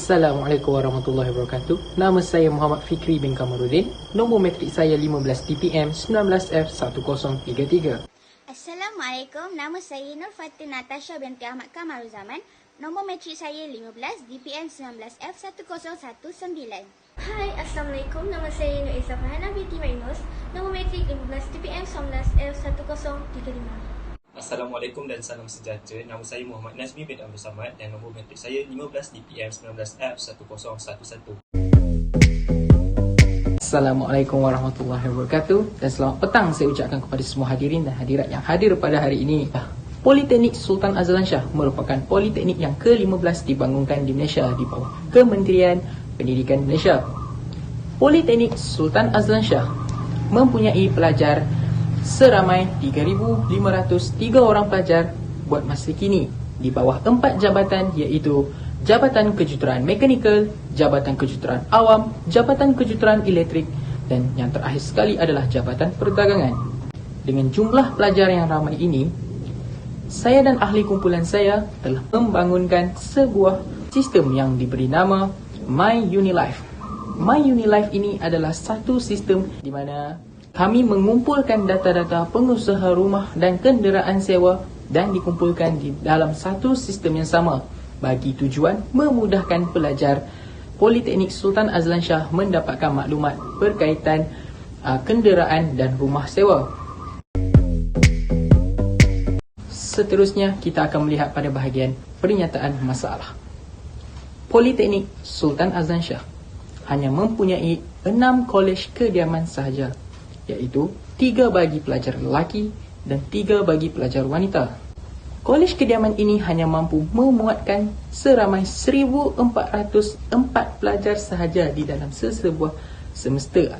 Assalamualaikum warahmatullahi wabarakatuh. Nama saya Muhammad Fikri bin Kamarudin. Nombor metrik saya 15 TPM 19F1033. Assalamualaikum, nama saya Nur Fatin Natasha binti Ahmad Kamaruzaman. Nombor metrik saya 15 DPM 19F1019. Hai, Assalamualaikum. Nama saya Nur Esa Farhana binti Mainus. Nombor metrik 15 DPM 19F1035. Assalamualaikum dan salam sejahtera. Nama saya Muhammad Nazmi bin Abdul Samad dan nombor metrik saya 15 DPM 19F1011. Assalamualaikum warahmatullahi wabarakatuh. Dan selamat petang saya ucapkan kepada semua hadirin dan hadirat yang hadir pada hari ini. Politeknik Sultan Azlan Shah merupakan politeknik yang ke-15 dibangunkan di Malaysia di bawah Kementerian Pendidikan Malaysia. Politeknik Sultan Azlan Shah mempunyai pelajar seramai 3,503 orang pelajar buat masa kini di bawah 4 jabatan, iaitu Jabatan Kejuruteraan Mekanikal, Jabatan Kejuruteraan Awam, Jabatan Kejuruteraan Elektrik dan yang terakhir sekali adalah Jabatan Perdagangan. Dengan jumlah pelajar yang ramai ini, saya dan ahli kumpulan saya telah membangunkan sebuah sistem yang diberi nama MyUniLife. MyUniLife ini adalah satu sistem di mana kami mengumpulkan data-data pengusaha rumah dan kenderaan sewa dan dikumpulkan di dalam satu sistem yang sama bagi tujuan memudahkan pelajar Politeknik Sultan Azlan Shah mendapatkan maklumat berkaitan kenderaan dan rumah sewa. Seterusnya, kita akan melihat pada bahagian pernyataan masalah. Politeknik Sultan Azlan Shah hanya mempunyai 6 kolej kediaman sahaja, iaitu 3 bagi pelajar lelaki dan 3 bagi pelajar wanita. Kolej kediaman ini hanya mampu memuatkan seramai 1,404 pelajar sahaja di dalam sesebuah semester.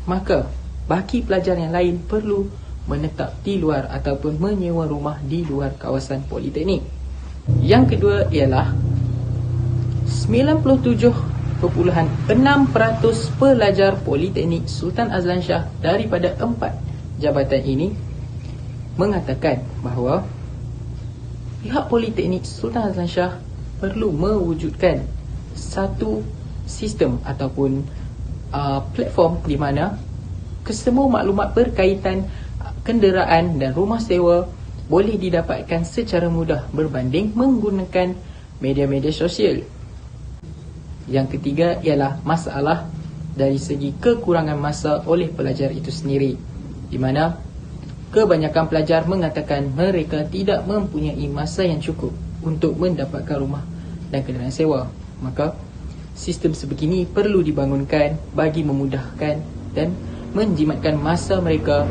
Maka, bagi pelajar yang lain perlu menetap di luar ataupun menyewa rumah di luar kawasan politeknik. Yang kedua ialah 97.6% pelajar Politeknik Sultan Azlan Shah daripada 4 jabatan ini mengatakan bahawa pihak Politeknik Sultan Azlan Shah perlu mewujudkan satu sistem ataupun platform di mana kesemua maklumat berkaitan kenderaan dan rumah sewa boleh didapatkan secara mudah berbanding menggunakan media-media sosial. Yang ketiga ialah masalah dari segi kekurangan masa oleh pelajar itu sendiri, di mana kebanyakan pelajar mengatakan mereka tidak mempunyai masa yang cukup untuk mendapatkan rumah dan kenderaan sewa. Maka sistem sebegini perlu dibangunkan bagi memudahkan dan menjimatkan masa mereka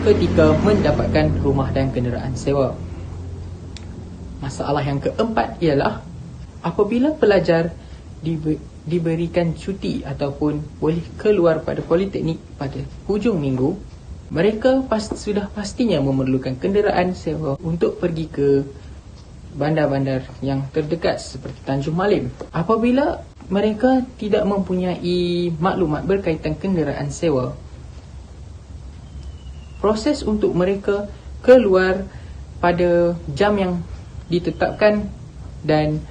ketika mendapatkan rumah dan kenderaan sewa. Masalah yang keempat ialah apabila pelajar diberikan cuti ataupun boleh keluar pada politeknik pada hujung minggu, mereka sudah pastinya memerlukan kenderaan sewa untuk pergi ke bandar-bandar yang terdekat seperti Tanjung Malim. Apabila mereka tidak mempunyai maklumat berkaitan kenderaan sewa, proses untuk mereka keluar pada jam yang ditetapkan dan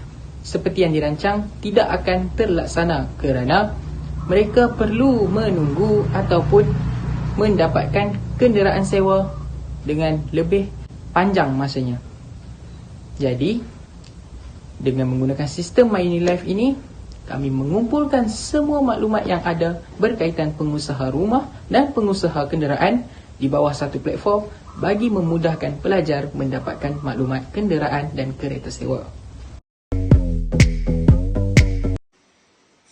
seperti yang dirancang tidak akan terlaksana kerana mereka perlu menunggu ataupun mendapatkan kenderaan sewa dengan lebih panjang masanya. Jadi, dengan menggunakan sistem MyUniLife ini, kami mengumpulkan semua maklumat yang ada berkaitan pengusaha rumah dan pengusaha kenderaan di bawah satu platform bagi memudahkan pelajar mendapatkan maklumat kenderaan dan kereta sewa.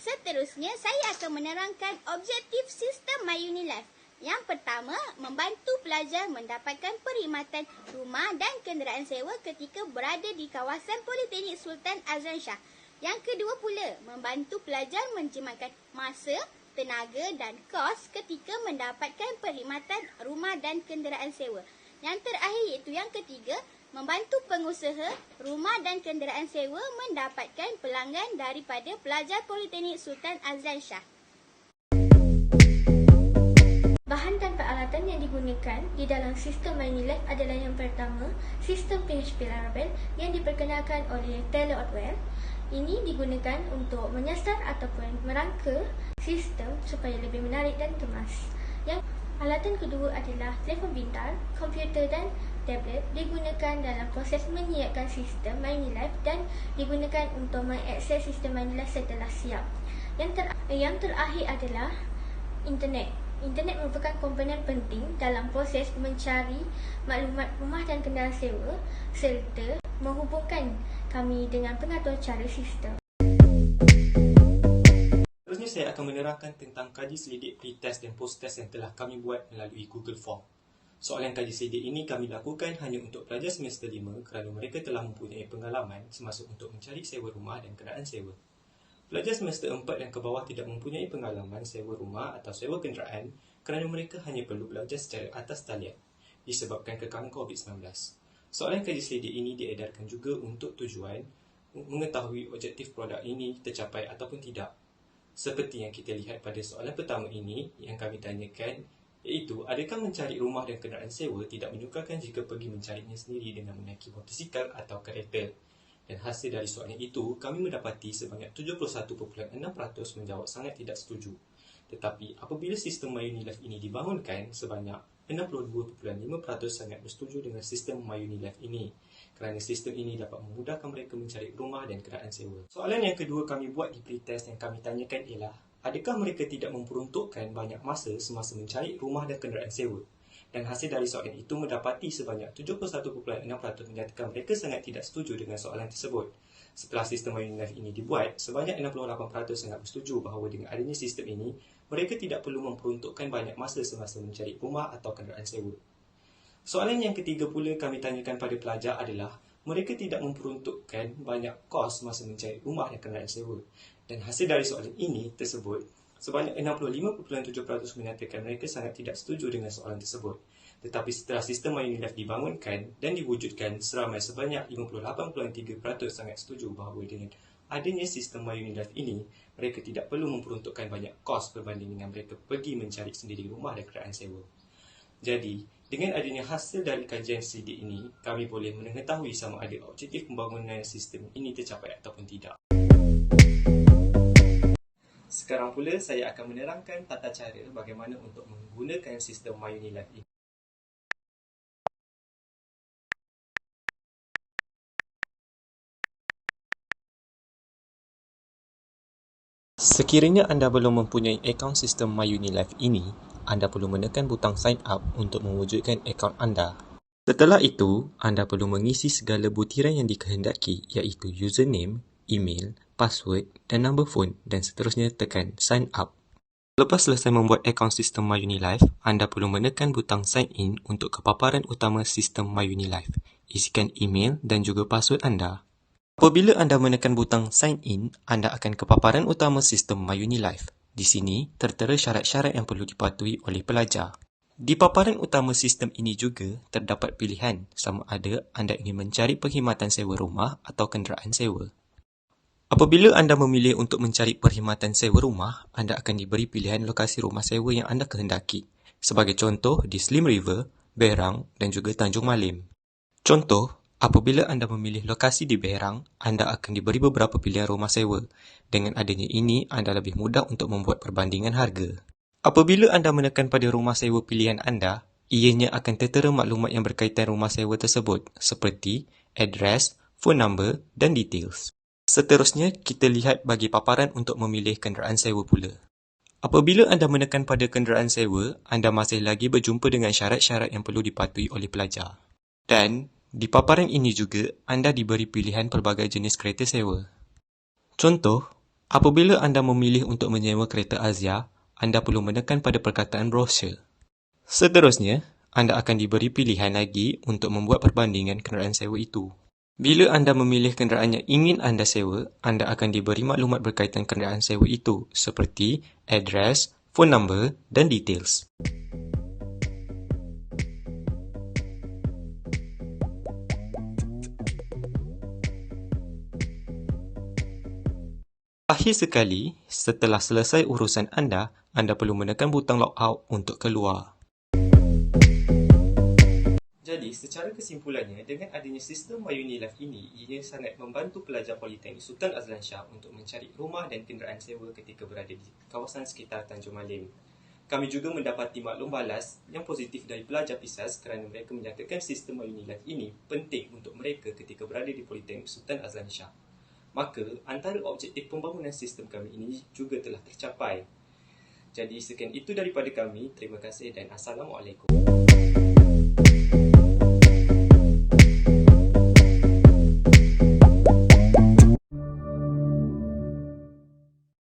Seterusnya, saya akan menerangkan objektif sistem MyUniLife. Yang pertama, membantu pelajar mendapatkan perkhidmatan rumah dan kenderaan sewa ketika berada di kawasan Politeknik Sultan Azlan Shah. Yang kedua pula, membantu pelajar menjimatkan masa, tenaga dan kos ketika mendapatkan perkhidmatan rumah dan kenderaan sewa. Yang terakhir iaitu yang ketiga, membantu pengusaha rumah dan kenderaan sewa mendapatkan pelanggan daripada pelajar Politeknik Sultan Azlan Shah. Bahan dan peralatan yang digunakan di dalam sistem MyUniLife adalah yang pertama, sistem PHP Laravel yang diperkenalkan oleh Taylor Otwell. Ini digunakan untuk menyasar ataupun merangka sistem supaya lebih menarik dan kemas. Yang alatan kedua adalah telefon pintar, komputer dan tablet digunakan dalam proses menyiapkan sistem MyUniLife dan digunakan untuk mengakses sistem MyUniLife setelah siap. Yang terakhir adalah internet. Internet merupakan komponen penting dalam proses mencari maklumat rumah dan kenderaan sewa serta menghubungkan kami dengan pengatur cara sistem. Seterusnya saya akan menerangkan tentang kaji selidik pre-test dan post-test yang telah kami buat melalui Google Form. Soalan kaji selidik ini kami lakukan hanya untuk pelajar semester 5 kerana mereka telah mempunyai pengalaman semasa untuk mencari sewa rumah dan kenderaan sewa. Pelajar semester 4 dan ke bawah tidak mempunyai pengalaman sewa rumah atau sewa kenderaan kerana mereka hanya perlu belajar secara atas talian disebabkan kekangan COVID-19. Soalan kaji selidik ini diedarkan juga untuk tujuan mengetahui objektif produk ini tercapai ataupun tidak. Seperti yang kita lihat pada soalan pertama ini yang kami tanyakan, iaitu adakah mencari rumah dan kenderaan sewa tidak menyukarkan jika pergi mencarinya sendiri dengan menaiki motosikal atau kereta. Dan hasil dari soalan itu, kami mendapati sebanyak 71.6% menjawab sangat tidak setuju. Tetapi apabila sistem MyUniLife ini dibangunkan, sebanyak 62.5% sangat bersetuju dengan sistem MyUniLife ini kerana sistem ini dapat memudahkan mereka mencari rumah dan kenderaan sewa. Soalan yang kedua kami buat di pre-test yang kami tanyakan ialah, adakah mereka tidak memperuntukkan banyak masa semasa mencari rumah dan kenderaan sewa? Dan hasil dari soalan itu mendapati sebanyak 71.6% menyatakan mereka sangat tidak setuju dengan soalan tersebut. Setelah sistem MyUniLife ini dibuat, sebanyak 68% sangat bersetuju bahawa dengan adanya sistem ini, mereka tidak perlu memperuntukkan banyak masa semasa mencari rumah atau kenderaan sewa. Soalan yang ketiga pula kami tanyakan pada pelajar adalah, mereka tidak memperuntukkan banyak kos masa mencari rumah dan kenderaan sewa. Dan hasil dari soalan ini tersebut, sebanyak 65.7% menyatakan mereka sangat tidak setuju dengan soalan tersebut. Tetapi setelah sistem MyUniLife dibangunkan dan diwujudkan, seramai sebanyak 58.3% sangat setuju bahawa dengan adanya sistem MyUniLife ini, mereka tidak perlu memperuntukkan banyak kos berbanding dengan mereka pergi mencari sendiri rumah dan kenderaan sewa. Jadi, dengan adanya hasil dari kajian selidik ini, kami boleh mengetahui sama ada objektif pembangunan sistem ini tercapai ataupun tidak. Sekarang pula saya akan menerangkan tata cara bagaimana untuk menggunakan sistem MyUniLife ini. Sekiranya anda belum mempunyai akaun sistem MyUniLife ini, anda perlu menekan butang sign up untuk mewujudkan akaun anda. Setelah itu, anda perlu mengisi segala butiran yang dikehendaki iaitu username, email, password dan nombor phone dan seterusnya tekan sign up. Lepas selesai membuat akaun sistem MyUniLife, anda perlu menekan butang sign in untuk kepaparan utama sistem MyUniLife. Isikan email dan juga password anda. Apabila anda menekan butang sign in, anda akan ke paparan utama sistem MyUniLife. Di sini, tertera syarat-syarat yang perlu dipatuhi oleh pelajar. Di paparan utama sistem ini juga, terdapat pilihan sama ada anda ingin mencari perkhidmatan sewa rumah atau kenderaan sewa. Apabila anda memilih untuk mencari perkhidmatan sewa rumah, anda akan diberi pilihan lokasi rumah sewa yang anda kehendaki. Sebagai contoh, di Slim River, Berang dan juga Tanjung Malim. Contoh, apabila anda memilih lokasi di Berang, anda akan diberi beberapa pilihan rumah sewa. Dengan adanya ini, anda lebih mudah untuk membuat perbandingan harga. Apabila anda menekan pada rumah sewa pilihan anda, ianya akan tertera maklumat yang berkaitan rumah sewa tersebut, seperti address, phone number dan details. Seterusnya, kita lihat bagi paparan untuk memilih kenderaan sewa pula. Apabila anda menekan pada kenderaan sewa, anda masih lagi berjumpa dengan syarat-syarat yang perlu dipatuhi oleh pelajar. Dan di paparan ini juga, anda diberi pilihan pelbagai jenis kereta sewa. Contoh, apabila anda memilih untuk menyewa kereta Azia, anda perlu menekan pada perkataan brochure. Seterusnya, anda akan diberi pilihan lagi untuk membuat perbandingan kenderaan sewa itu. Bila anda memilih kenderaan yang ingin anda sewa, anda akan diberi maklumat berkaitan kenderaan sewa itu, seperti address, phone number dan details. Akhir sekali, setelah selesai urusan anda perlu menekan butang logout untuk keluar. Jadi, secara kesimpulannya, dengan adanya sistem MyUniLife ini, ia sangat membantu pelajar Politeknik Sultan Azlan Shah untuk mencari rumah dan kenderaan sewa ketika berada di kawasan sekitar Tanjung Malim. Kami juga mendapati maklum balas yang positif dari pelajar PISAS kerana mereka menyatakan sistem MyUniLife ini penting untuk mereka ketika berada di Politeknik Sultan Azlan Shah. Maka, antara objektif pembangunan sistem kami ini juga telah tercapai. Jadi, sekian itu daripada kami. Terima kasih dan Assalamualaikum.